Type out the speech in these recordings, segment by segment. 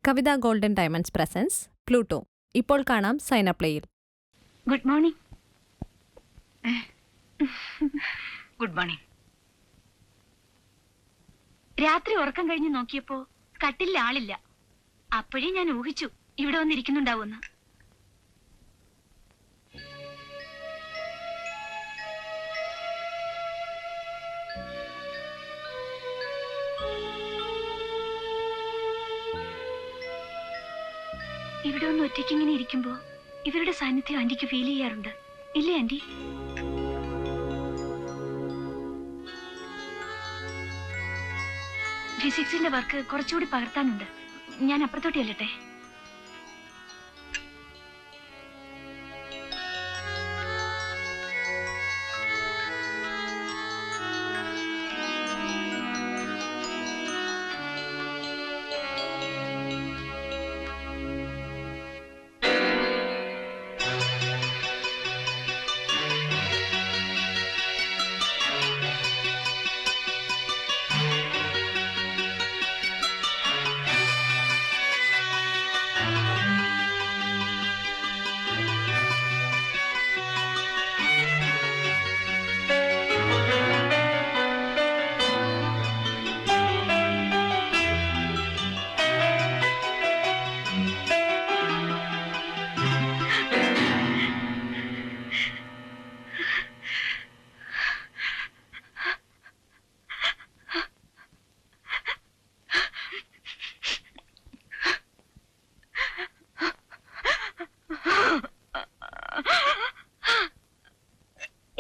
കവിത golden diamonds presents Pluto. ഇപ്പോൾ കാണാം സൈന പ്ലേയിൽ. Good morning. Good morning. രാത്രി ഉറക്കം കഴിഞ്ഞ് നോക്കിയപ്പോ കട്ടിലിൽ ആളില്ല. അപ്പോഴേ ഞാൻ ഊഹിച്ചു ഇവിടെ വന്നിരിക്കുന്നുണ്ടാവുമെന്ന്. ഇവിടെ ഒന്ന് ഒറ്റയ്ക്ക് ഇങ്ങനെ ഇരിക്കുമ്പോ ഇവരുടെ സാന്നിധ്യം ആന്റിക്ക് ഫീൽ ചെയ്യാറുണ്ട്, ഇല്ലേ ആന്റി? ഫിസിക്സിന്റെ വർക്ക് കുറച്ചുകൂടി പകർത്താനുണ്ട്. ഞാൻ അപ്പുറത്തോട്ട് ചെല്ലട്ടെ?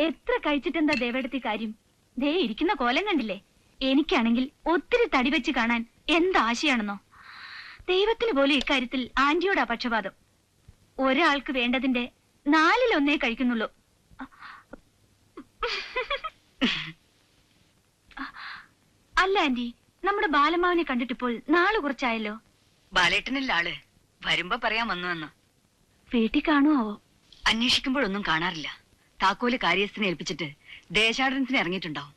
എത്ര കഴിച്ചിട്ടെന്താ ദേവേടത്തി കാര്യം? ദേ ഇരിക്കുന്ന കോലം കണ്ടില്ലേ? എനിക്കാണെങ്കിൽ ഒത്തിരി തടി വെച്ച് കാണാൻ എന്താശയാണെന്നോ. ദൈവത്തിന് പോലും ഇക്കാര്യത്തിൽ ആന്റിയോടാ പക്ഷപാതം. ഒരാൾക്ക് വേണ്ടതിന്റെ 1/4 കഴിക്കുന്നുള്ളൂ. അല്ല ആന്റി, നമ്മുടെ ബാലമാവനെ കണ്ടിട്ടിപ്പോൾ നാള് കുറച്ചായല്ലോ. ബാലേട്ടനല്ല ആള്, വരുമ്പോ പറയാൻ വന്നു. വീട്ടിൽ കാണുമോ? അന്വേഷിക്കുമ്പോഴൊന്നും കാണാറില്ല. താക്കോല് കാര്യസ്ഥനെ ഏൽപ്പിച്ചിട്ട് ദേശാടനത്തിന് ഇറങ്ങിയിട്ടുണ്ടാവും.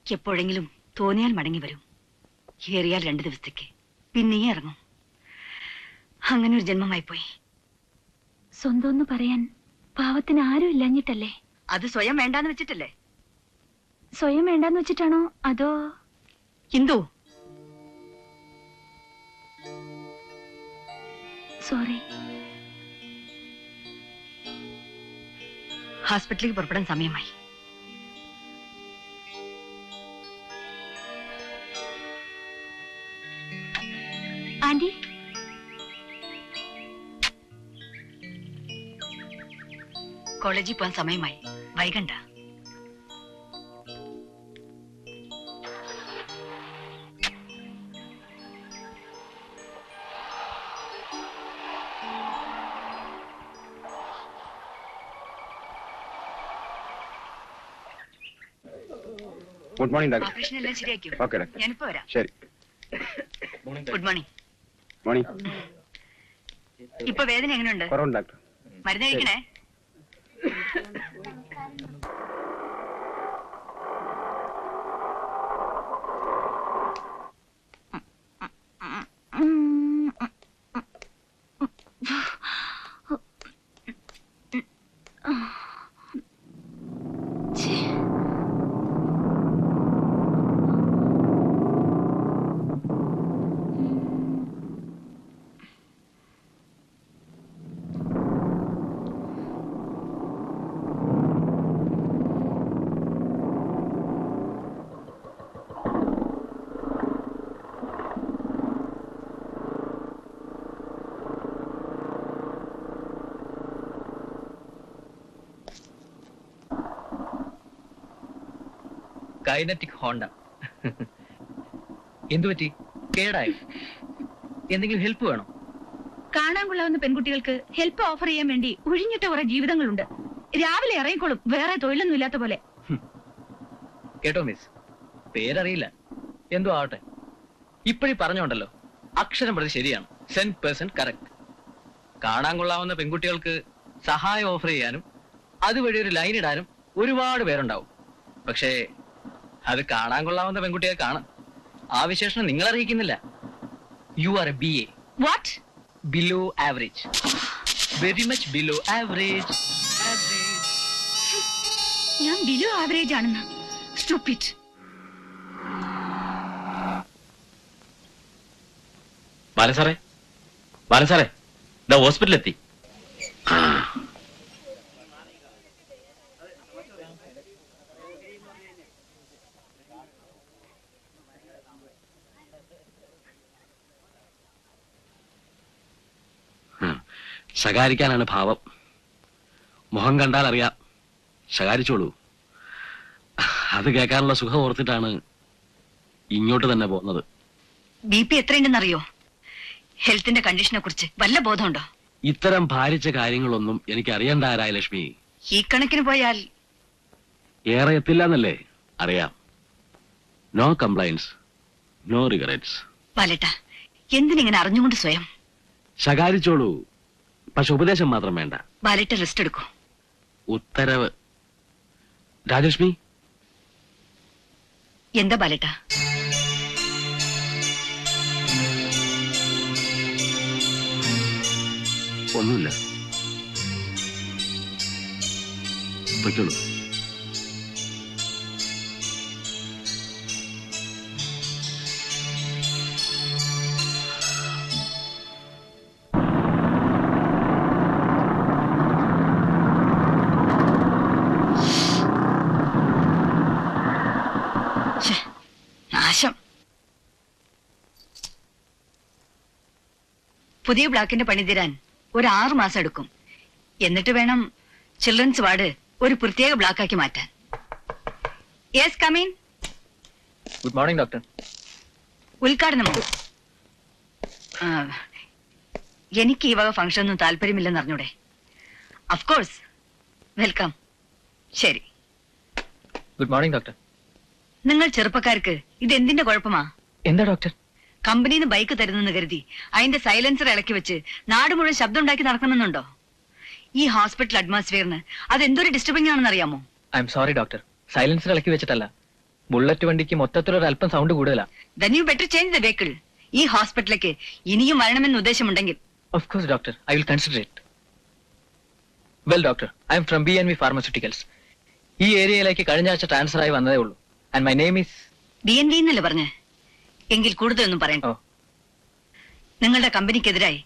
എപ്പോഴെങ്കിലും തോന്നിയാൽ മടങ്ങി വരും. ഏറിയാൽ 2 ദിവസത്തേക്ക്, പിന്നെയും ഇറങ്ങും. അങ്ങനെ ഒരു ജന്മമായി പോയി. സ്വന്തം പറയാൻ പാവത്തിന് ആരും ഇല്ലഞ്ഞിട്ടല്ലേ? അത് സ്വയം വേണ്ടാന്ന് വെച്ചിട്ടല്ലേ? സ്വയം വേണ്ടാന്ന് വെച്ചിട്ടാണോ അതോ? ഹിന്ദു, സോറി. ഹോസ്പിറ്റലിലേക്ക് പുറപ്പെടാൻ സമയമായി. ആന്റി, കോളേജിൽ പോകാൻ സമയമായി, വൈകണ്ട. Good morning doctor. ഓപ്പറേഷൻ എല്ലാം ശരിയാക്കിയോ? Okay doctor. ഞാനിപ്പോ വരാം. ശരി. Good morning. മോർണിംഗ്. ഇപ്പൊ വേദന എങ്ങനെയുണ്ട്? കുറവുണ്ട് ഡോക്ടർ. മരുന്ന് കഴിക്കണേ. Kinetic Honda. എന്തുപറ്റി? കേടായി? എന്തെങ്കിലും ഹെൽപ്പ് വേണോ? കാണാൻ കൊള്ളാവുന്ന പെൺകുട്ടികൾക്ക് ഹെൽപ്പ് ഓഫർ ചെയ്യാൻ വേണ്ടി ഒഴിഞ്ഞിട്ട കുറെ ജീവിതങ്ങളുണ്ട്. രാവിലെ ഇറങ്ങിക്കോളും, വേറെ തൊഴിലൊന്നും ഇല്ലാത്ത പോലെ. കേട്ടോ മിസ്, പേരറിയില്ല, എന്തോ ആവട്ടെ. ഇപ്പഴീ പറഞ്ഞോണ്ടല്ലോ, അക്ഷരം പ്രതി ശരിയാണ്. 100% കറക്റ്റ്. കാണാൻ കൊള്ളാവുന്ന പെൺകുട്ടികൾക്ക് സഹായം ഓഫർ ചെയ്യാനും അതുവഴി ഒരു ലൈൻ ഇടാനും ഒരുപാട് പേരുണ്ടാവും. പക്ഷേ അത് കാണാൻ കൊള്ളാവുന്ന പെൺകുട്ടിയെ കാണാം. ആ വിശേഷണം നിങ്ങൾ അറിയിക്കുന്നില്ല. You are a BA. What? Below average. Very much below average. Average. ഞാൻ ബിലോ ആവറേജ് ആണെന്ന്. Stupid. ബാലസാറേ, ബാലസാറേ, ദാ ഹോസ്പിറ്റലെത്തി. ശകാരിക്കാനാണ് ഭാവം. മുഖം കണ്ടാൽ അറിയാം. ശകാരിച്ചോളൂ. അത് കേൾക്കാനുള്ള സുഖം ഓർത്തിട്ടാണ് ഇങ്ങോട്ട് തന്നെ പോകുന്നത്. BP എത്രയുണ്ടെന്നറിയോ? ഹെൽത്തിന്റെ കണ്ടീഷനെ കുറിച്ച് വല്ല ബോധമുണ്ടോ? ഇത്തരം ഭാരിച്ച കാര്യങ്ങളൊന്നും എനിക്ക് അറിയണ്ടാരായ ലക്ഷ്മി. ഈ കണക്കിന് പോയാൽ ഏറെ എത്തില്ല എന്നല്ലേ അറിയാം. No complaints, no regrets. ബാലേട്ട, എന്തിനിങ്ങനെ അറിഞ്ഞുകൊണ്ട് സ്വയം? ശകാരിച്ചോളൂ, പക്ഷെ ഉപദേശം മാത്രം വേണ്ട. ബാലേട്ട റെസ്റ്റ് എടുക്കൂ. ഉത്തരവ്. രാജലക്ഷ്മി, എന്താ ബാലേട്ട? ഒന്നുമില്ല, പൊയ്ക്കോളൂ. നാശം. പുതിയ ബ്ലോക്കിന്റെ പണി തീരാൻ ഒരു 6 മാസം എടുക്കും. എന്നിട്ട് വേണം ചിൽഡ്രൻസ് വാർഡ് ഒരു പ്രത്യേക ബ്ലോക്കാക്കി മാറ്റാൻ. Yes, come in. Good morning doctor. ഉദ്ഘാടനമോ? എനിക്ക് ഈ വക ഫംഗ്ഷൻ ഒന്നും താല്പര്യമില്ലെന്ന് അറിഞ്ഞൂടെ? Of course, welcome. ശരി. ഗുഡ് മോർണിംഗ് ഡോക്ടർ. നിങ്ങൾ ചെറുപ്പക്കാർക്ക് ഇത് എന്തിന്റെ കുഴപ്പമാ? എന്താ ഡോക്ടർ? കമ്പനിന്ന് ബൈക്ക് തരുന്നെന്ന് കരുതി അതിന്റെ സൈലൻസർ ഇളക്കി വെച്ച് നാട് മുഴുവൻ ശബ്ദം ഉണ്ടാക്കി നടക്കണമെന്നുണ്ടോ? ഈ ഹോസ്പിറ്റൽ അറ്റ്മോസ്ഫിയറിന് അത് എന്തൊരു ഡിസ്റ്റർബിംഗ് ആണെന്ന് അറിയാമോ? I am sorry doctor, silencer ഇളക്കി വെച്ചിട്ടല്ല. ബുള്ളറ്റ് വണ്ടിക്ക് മൊത്തത്തിലൊരു അല്പം സൗണ്ട് കൂടുതലാ. Then you better change the vehicle. ഈ ഹോസ്പിറ്റലിലേക്ക് ഇനിയും വരണമെന്ന് ഉദ്ദേശമുണ്ടെങ്കിൽ. Of course doctor, I will consider it. Well doctor, I am from B&V Pharmaceuticals. ഈ ഏരിയയിലേക്ക് കഴിഞ്ഞ ആഴ്ച ട്രാൻസ്ഫർ ആയി വന്നതേ ഉള്ളൂ. And my name is B&V എന്നല്ലേ പറഞ്ഞേ? എങ്കിൽ കൂടുതലൊന്നും പറയണ്ട. നിങ്ങളുടെ കമ്പനിക്കെതിരായി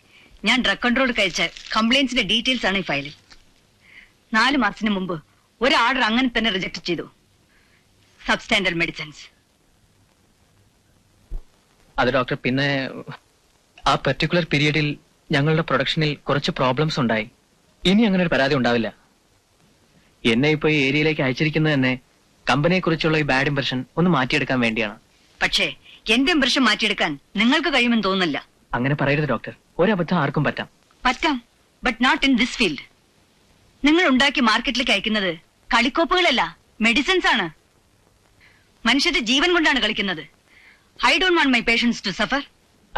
ഞാൻ ഡ്രഗ് കൺട്രോൾ കഴിച്ച കംപ്ലൈന്റ്സിന്റെ ഡീറ്റെയിൽസ് ആണ് ഈ ഫയലിൽ. 4 മാസത്തിന് മുമ്പ് ഒരു ഓർഡർ അങ്ങനെ തന്നെ റിജക്ട് ചെയ്തു. Substandard medicines. അത് ഡോക്ടർ, പിന്നെ ആ പെർട്ടിക്കുലർ പീരീഡിൽ ഞങ്ങളുടെ പ്രൊഡക്ഷനിൽ കുറച്ച് പ്രോബ്ലംസ് ഉണ്ടായി. ഇനി അങ്ങനെ ഒരു പരാതി ഉണ്ടാവില്ല. എന്നെ ഇപ്പൊ ഈ ഏരിയയിലേക്ക് അയച്ചിരിക്കുന്നത് തന്നെ കമ്പനിയെ കുറിച്ചുള്ള ഈ ബാഡ് ഇംപ്രഷൻ ഒന്ന് മാറ്റിയെടുക്കാൻ വേണ്ടിയാണ്. പക്ഷേ എന്റെ ഇംപ്രഷൻ മാറ്റിയെടുക്കാൻ നിങ്ങൾക്ക് കഴിയുമെന്ന് തോന്നുന്നില്ല. അങ്ങനെ പറയരുത് ഡോക്ടർ, ഒരബദ്ധം ആർക്കും പറ്റാം. പറ്റാം, but not in this field. നിങ്ങൾ ഉണ്ടാക്കി മാർക്കറ്റിലേക്ക് അയക്കുന്നത് കളിക്കോപ്പുകളല്ല, മെഡിസിൻസ് ആണ്. മനുഷ്യന്റെ ജീവൻ കൊണ്ടാണ് കളിക്കുന്നത്. I don't want my patients to suffer.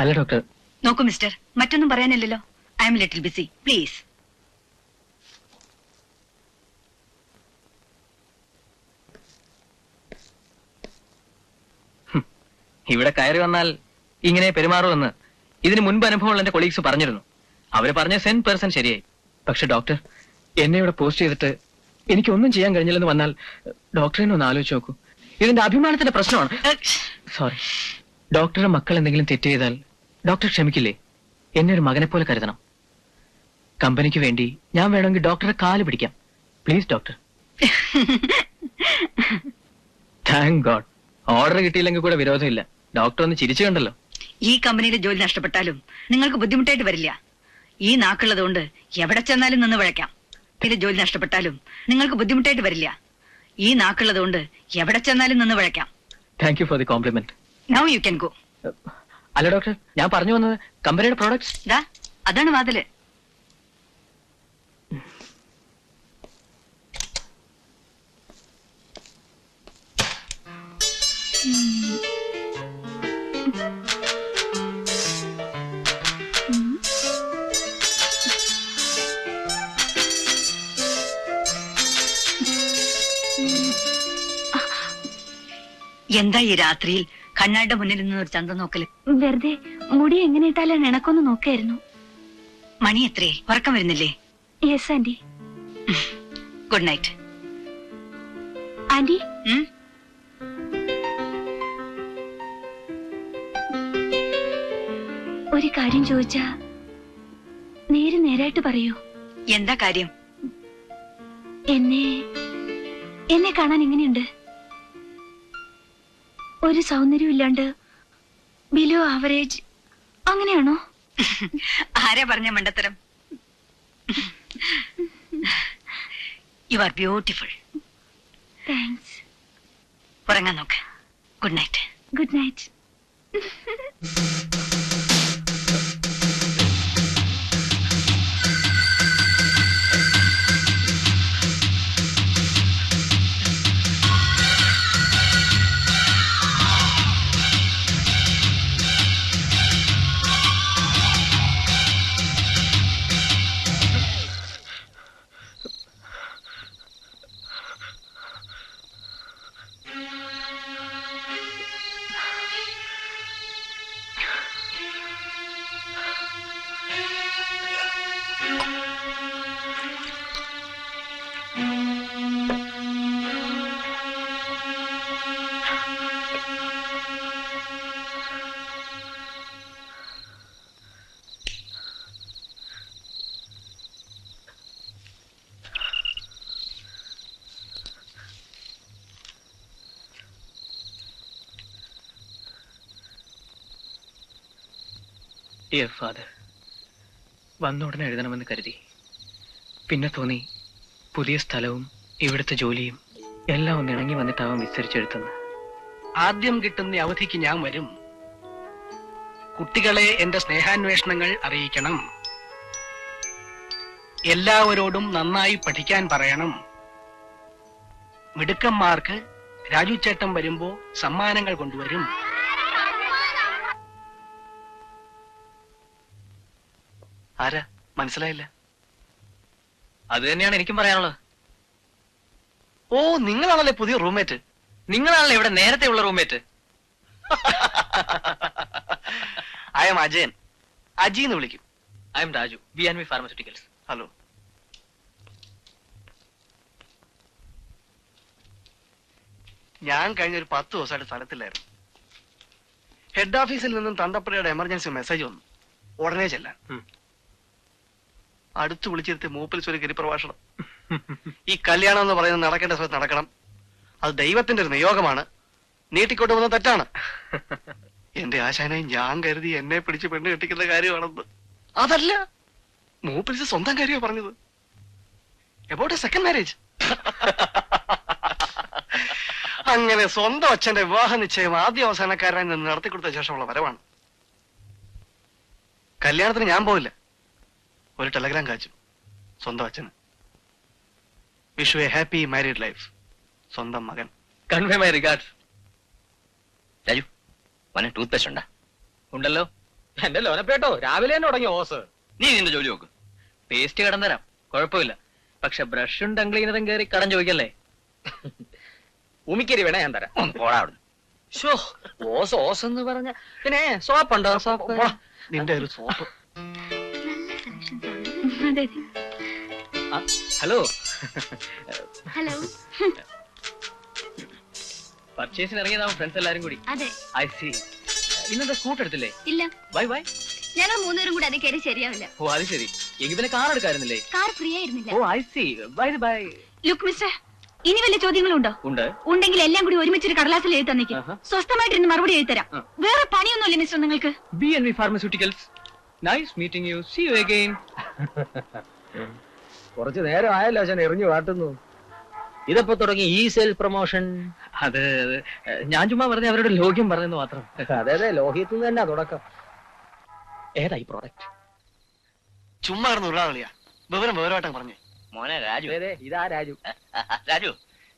അല്ല ഡോക്ടർ. നോക്കൂ മിസ്റ്റർ, മറ്റൊന്നും പറയാനില്ലല്ലോ. I am little busy, please. ഇവിടെ കയറി വന്നാൽ ഇങ്ങനെ പെരുമാറുമെന്ന് ഇതിന് മുൻപ് അനുഭവമുള്ള എന്റെ കൊളീഗ്സ് പറഞ്ഞിരുന്നു. അവര് പറഞ്ഞ 100% ശരിയായി. പക്ഷെ ഡോക്ടർ, എന്നെ ഇവിടെ പോസ്റ്റ് ചെയ്തിട്ട് എനിക്കൊന്നും ചെയ്യാൻ കഴിഞ്ഞില്ലെന്ന് വന്നാൽ ഡോക്ടറിനെ ഒന്ന് ആലോചിച്ച് നോക്കൂ. ഇതിന്റെ അഭിമാനത്തിന്റെ പ്രശ്നമാണ്. സോറി. ഡോക്ടറുടെ മക്കൾ എന്തെങ്കിലും തെറ്റ് ചെയ്താൽ ഡോക്ടർ ക്ഷമിക്കില്ലേ? എന്നെ ഒരു മകനെ പോലെ കരുതണം. കമ്പനിക്ക് വേണ്ടി ഞാൻ വേണമെങ്കിൽ ഡോക്ടറെ കാല് പിടിക്കാം. Please doctor. Thank God, order കിട്ടിയില്ലെങ്കിൽ കൂടെ വിരോധമില്ല. ഡോക്ടർ ഒന്ന് ചിരിച്ചു കണ്ടല്ലോ. ഈ കമ്പനിയിലെ ജോലി നഷ്ടപ്പെട്ടാലും നിങ്ങൾക്ക് ബുദ്ധിമുട്ടായിട്ട് വരില്ല. ഈ നാക്കുള്ളത് കൊണ്ട് എവിടെ ചെന്നാലും നിന്ന് വിളയ്ക്കാം. ഇതിലെ ജോലി നഷ്ടപ്പെട്ടാലും നിങ്ങൾക്ക് ബുദ്ധിമുട്ടായിട്ട് വരില്ല. ഈ നാക്കുള്ളത് കൊണ്ട് എവിടെ ചെന്നാലും നിന്ന് വിളയ്ക്കാം. Thank you for the compliment. Now you can go. അല്ല ഡോക്ടർ, ഞാൻ പറഞ്ഞു വന്നത് കമ്പനിയുടെ പ്രോഡക്ട്സ്. ദാ അതാണ് വാതില്. എന്താ ഈ രാത്രിയിൽ കണ്ണാടിന്റെ മുന്നിൽ നിന്ന് ഒരു ചന്തം നോക്കല്? വെറുതെ മുടി എങ്ങനെ ഇട്ടാലും ഇണക്കൊന്ന് നോക്കായിരുന്നു. മണി എത്രേ? ഉറക്കം വരുന്നില്ലേ? Yes aunty. Good night. Aunty, ഒരു കാര്യം ചോദിച്ചാ നേരായിട്ട് പറയൂ. എന്താ കാര്യം? എന്നെ കാണാൻ എങ്ങനെയുണ്ട്? ഒരു സൗന്ദര്യം ഇല്ലാണ്ട് ബിലോ ആവറേജ് അങ്ങനെയാണോ? ആരാ പറഞ്ഞ മണ്ടത്തരം? You are beautiful. താങ്ക്സ്. ഉറങ്ങാൻ നോക്ക്. Good night. Good night. Dear father, വന്ന ഉടനെ എഴുതണമെന്ന് കരുതി. പിന്നെ തോന്നി പുതിയ സ്ഥലവും ഇവിടുത്തെ ജോലിയും എല്ലാം ഒന്ന് ഇണങ്ങി വന്നിട്ടാവാൻ വിസ്തരിച്ചെഴുത്തുന്നു. ആദ്യം കിട്ടുന്ന അവധിക്ക് ഞാൻ വരും. കുട്ടികളെ എന്റെ സ്നേഹാന്വേഷണങ്ങൾ അറിയിക്കണം. എല്ലാവരോടും നന്നായി പഠിക്കാൻ പറയണം. മിടുക്കന്മാർക്ക് രാജു ചേട്ടൻ വരുമ്പോ സമ്മാനങ്ങൾ കൊണ്ടുവരും. ആരാ? മനസ്സിലായില്ല. അത് തന്നെയാണ് എനിക്കും പറയാനുള്ളത്. ഓ, നിങ്ങളാണല്ലേ പുതിയ റൂംമേറ്റ്? നിങ്ങളാണല്ലോ ഇവിടെ നേരത്തെ ഉള്ള roommate. I M Ajayan. Aji എന്ന് വിളിക്കും. I M Raju, B&B pharmaceuticals. Hello. ഞാൻ കഴിഞ്ഞ ഒരു 10 ദിവസമായിട്ട് സ്ഥലത്തില്ലായിരുന്നു. ഹെഡ് ഓഫീസിൽ നിന്നും തന്തപ്പുരയുടെ എമർജൻസി മെസ്സേജ് വന്നു, ഉടനെ ചെല്ലാൻ. അടുത്ത് വിളിച്ചിരുത്തി മൂപ്പിൽ ഒരു ഗിരിപ്രഭാഷണം. ഈ കല്യാണം എന്ന് പറയുന്നത് നടക്കേണ്ട സമയത്ത് നടക്കണം. അത് ദൈവത്തിന്റെ ഒരു നിയോഗമാണ്. നീട്ടിക്കൊണ്ട് പോകുന്ന തെറ്റാണ്. എന്റെ ആശാനെ ഞാൻ കരുതി എന്നെ പിടിച്ച് പെണ്ണ് കെട്ടിക്കുന്ന കാര്യമാണെന്ന്. അതല്ല, മൂപ്പിൽ സ്വന്തം കാര്യമാണ് പറഞ്ഞത്. About A second marriage. അങ്ങനെ സ്വന്തം അച്ഛന്റെ വിവാഹ നിശ്ചയം ആദ്യ അവസാനക്കാരനായി നിന്ന് നടത്തിക്കൊടുത്ത ശേഷമുള്ള വരവാണ്. കല്യാണത്തിന് ഞാൻ പോയില്ല. ഒരു ടെലഗ്രാം കാച്ചു സ്വന്തം അച്ഛന്. Wish A happy married life. സ്വന്തം മകൻ. Convey my regards. രാജു, മോനെ ടൂത്ത് പേസ്റ്റ് ഉണ്ടാ? ഉണ്ടല്ലോ. എന്റെ ലോനപ്പേട്ടോ രാവിലെ തന്നെ തുടങ്ങി ഓസ്. നീ നിന്റെ ജോലി നോക്ക്. പേസ്റ്റ് കടം തരാം, കുഴപ്പമില്ല. പക്ഷെ ബ്രഷും ടംഗ്ലീനറും കയറി കടം ചോദിക്കല്ലേ. ഉമിക്കരി വേണേ ഞാൻ തരാം. പോടാ അവിടുന്ന്. ഓസ് ഓസ് എന്ന് പറഞ്ഞ പിന്നെ സോപ്പുണ്ടോ? സോപ്പ്. നിന്റെ ഒരു സോപ്പ്. അതെ. ഹലോ. ഹലോ. പർച്ചേസിന് ഇറങ്ങിയതാവും ഫ്രണ്ട്സ് എല്ലാരും കൂടി. അതെ. I C. ഇന്നത്തെ സ്കൂട്ട് എടുത്തില്ലേ? ഇല്ല. Bye bye. ഞങ്ങൾ 3 പേരും കൂടി അത് കയറി ശരിയാവില്ല. ഓ അത് ശരി. എങ്കിൽ പിന്നെ കാർ എടുക്കാറുന്നില്ലേ? കാർ ഫ്രീ ആയിരുന്നില്ല. Oh I see. Bye bye. Look mister, ഇനി വല്ല ചോദ്യങ്ങളുണ്ടോ? ഉണ്ട്. ഉണ്ടെങ്കിൽ എല്ലാം കൂടി ഒരുമിച്ചൊരു കടലാസിൽ എഴുതി തന്നേക്ക്. സ്വസ്ഥമായിട്ടിരുന്ന് മറുപടി എഴുതി തരാം. വേറെ പണിയൊന്നുമില്ല മിസ്റ്റർ നിങ്ങൾക്ക്. B&B pharmaceuticals. Nice meeting you. See you again. കുറച്ചു നേരം ആയല്ലോ അച്ഛൻ എറിഞ്ഞു കാട്ടുന്നു. ഇതപ്പോ തുടങ്ങി ഈ സെൽ പ്രൊമോഷൻ. അത് ഞാൻ ചുമ്മാ പറഞ്ഞ അവരുടെ ലോഹ്യം പറഞ്ഞെന്ന് മാത്രം. അതെ, ലോഹ്യത്തിൽ നിന്ന് തന്നെ തുടക്കം. ഏതാ ഈ പ്രോഡക്റ്റ്? ചുമ്മാ കിടന്ന് ഉരുളാളിയാ. വിവരമായിട്ടാണ് പറഞ്ഞേ. മോനെ രാജു. ഇതാ രാജു. രാജു,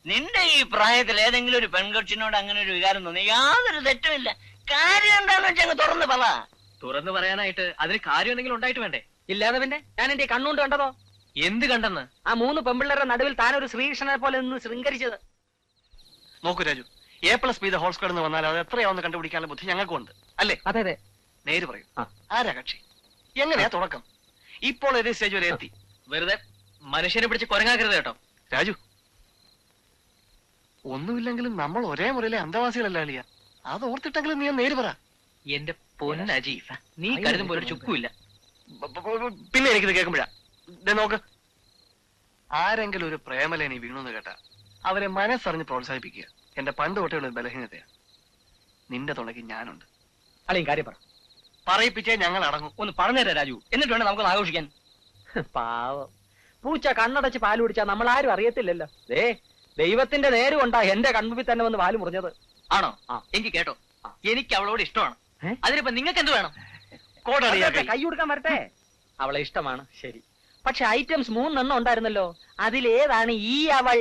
നിന്റെ ഈ പ്രായത്തിൽ ഏതെങ്കിലും ഒരു പെൺകൊച്ചിനോട് അങ്ങനെ ഒരു വികാരം തോന്നി യാതൊരു തെറ്റുമില്ല. കാര്യം എന്താന്ന് വെച്ചാൽ തുറന്ന് പറ. തുറന്നു പറയാനായിട്ട് അതിന് കാര്യം എന്തെങ്കിലും ഉണ്ടായിട്ട് വേണ്ടേ? ഇല്ലാതെ പിന്നെ ഞാൻ എന്റെ കണ്ണുകൊണ്ട് കണ്ടതോ? എന്ത് കണ്ടെന്ന്? ആ 3 പെമ്പിള്ളേരുടെ നടുവിൽ താനൊരു ശ്രീകൃഷ്ണനെ പോലെ നിന്ന് ശൃംഗരിച്ചത്. നോക്കൂ രാജു, A+B ഹോൾ സ്ക്വയർ എന്ന് വന്നാൽ അത് എത്രയാവുന്ന കണ്ടുപിടിക്കാനുള്ള ബുദ്ധി ഞങ്ങൾക്കുണ്ട്, അല്ലേ? അതെ. നേര് പറയും. ആ. ആരാ കക്ഷി? എങ്ങനെയാ തുടക്കം? ഇപ്പോൾ ഏത് സ്റ്റേജ് വരെ എത്തി? വെറുതെ മനുഷ്യനെ പിടിച്ച് കുരങ്ങാക്കരുത് കേട്ടോ. രാജു, ഒന്നുമില്ലെങ്കിലും നമ്മൾ ഒരേ മുറിയിലെ അന്തവാസികളല്ല അളിയ. അത് ഓർത്തിട്ടെങ്കിലും നീ നേര് പറ. എന്റെ പൊന്നജി, നീ കരുതുമ്പോ ഒരു ചുക്കുമില്ല. പിന്നെ എനിക്കിത് കേൾക്കുമ്പോഴാ നോക്ക്, ആരെങ്കിലും ഒരു പ്രേമലേനി വീണെന്ന് കേട്ടാ അവരെ മനസ്സറിഞ്ഞ് പ്രോത്സാഹിപ്പിക്കുക എന്റെ പണ്ട് തൊട്ടേയുള്ള ഒരു ബലഹീനതയാ. നിന്റെ തുണയ്ക്ക് ഞാനുണ്ട്. അളിയും കാര്യം പറ. പറയിപ്പിച്ചേ ഞങ്ങൾ അടങ്ങും. ഒന്ന് പറഞ്ഞുതരാ രാജു, എന്നിട്ട് വേണം നമുക്കൊന്ന് ആഘോഷിക്കാൻ. പാവം പൂച്ച കണ്ണടച്ച് പാല് കുടിച്ചാ നമ്മൾ ആരും അറിയത്തില്ലല്ലോ. ദൈവത്തിന്റെ നേര് കൊണ്ടാ എന്റെ കൺമുമ്പിൽ തന്നെ വന്ന് പാല് മുറിഞ്ഞത്. ആണോ? എനിക്ക് കേട്ടോ, എനിക്ക് അവളോട് ഇഷ്ടമാണ്. അതിനിപ്പോ നിങ്ങൾക്ക് എന്ത് വേണം? കൈ കൊടുക്കാൻ വരട്ടെ. അവളെ ഇഷ്ടമാണ്, ശരി. പക്ഷെ ഐറ്റംസ് 3 ഉണ്ടായിരുന്നല്ലോ, അതിലേതാണ് ഈ അവൾ?